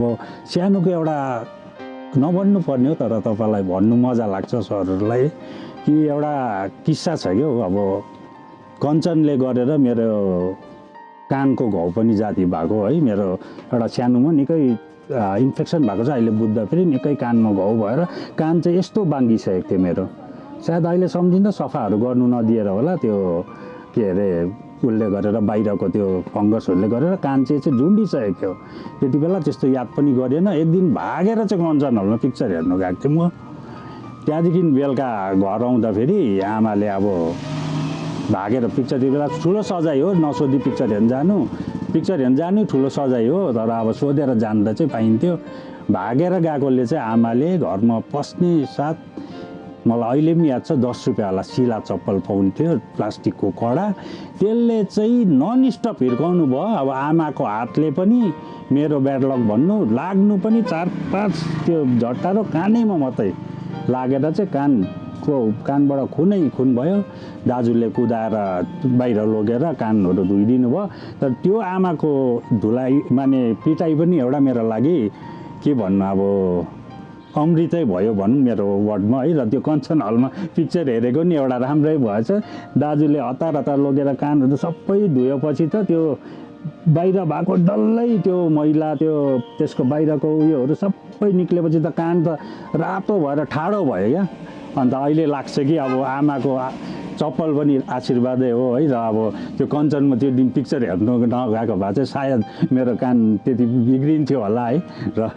अब सानोको एउटा नभन्नु पर्ने हो तर तपाईँलाई भन्नु मजा लाग्छ सरहरूलाई कि एउटा किस्सा छ क्या अब कञ्चनले गरेर मेरो कानको घाउ पनि जाती भएको है। मेरो एउटा सानोमा निकै इन्फेक्सन भएको छ, अहिले बुझ्दा फेरि निकै कानमा घाउ भएर कान चाहिँ यस्तो बाङ्गिसकेको थियो मेरो। सायद अहिले सम्झिँदा सफाहरू गर्नु नदिएर होला, त्यो के अरे उसले गरेर बाहिरको त्यो फङ्गसहरूले गरेर कान चाहिँ झुन्डिसकेको थियो। त्यति बेला त्यस्तो याद पनि गरेन। एक दिन भागेर चाहिँ कञ्चन हलमा पिक्चर हेर्नु गएको थिएँ म। त्यहाँदेखि बेलुका घर आउँदाखेरि आमाले अब भागेर पिक्चर, त्यो बेला ठुलो सजाय हो, नसोधी पिक्चर हेर्न जानु ठुलो सजाय हो, तर अब सोधेर जान्दा चाहिँ पाइन्थ्यो। भागेर गएकोले चाहिँ आमाले घरमा पस्ने साथ मलाई अहिले पनि याद छ 10 रुपियाँवाला सिला चप्पल पाउँथ्यो, प्लास्टिकको कडा, त्यसले चाहिँ नन स्टप हिर्काउनु भयो। अब आमाको हातले पनि मेरो ब्याड लक भन्नु लाग्नु पनि 4-5 त्यो झट्टा र कानैमा मात्रै लागेर चाहिँ कानबाट खुन भयो। दाजुले कुदाएर बाहिर लगेर कानहरू धोइदिनु भयो। तर त्यो आमाको धुलाइ माने पिटाइ पनि एउटा मेरो लागि के भन्नु अब अमृतै भयो भनौँ मेरो वर्डमा है। र त्यो कञ्चन हलमा पिक्चर हेरेको नि एउटा राम्रै भएछ। दाजुले हतार लगेर कानहरू सबै धोएपछि त त्यो बाहिर भएको डल्लै त्यो मैला त्यसको बाहिरको उयोहरू सबै निक्लेपछि त कान त रातो भएर ठाडो भयो क्या। अन्त अहिले लाग्छ कि अब आमाको चप्पल पनि आशीर्वादै हो है। र अब त्यो कञ्चनमा त्यो दिन पिक्चर हेर्नु नगएको भए चाहिँ सायद मेरो कान त्यति बिग्रिन्थ्यो होला है। र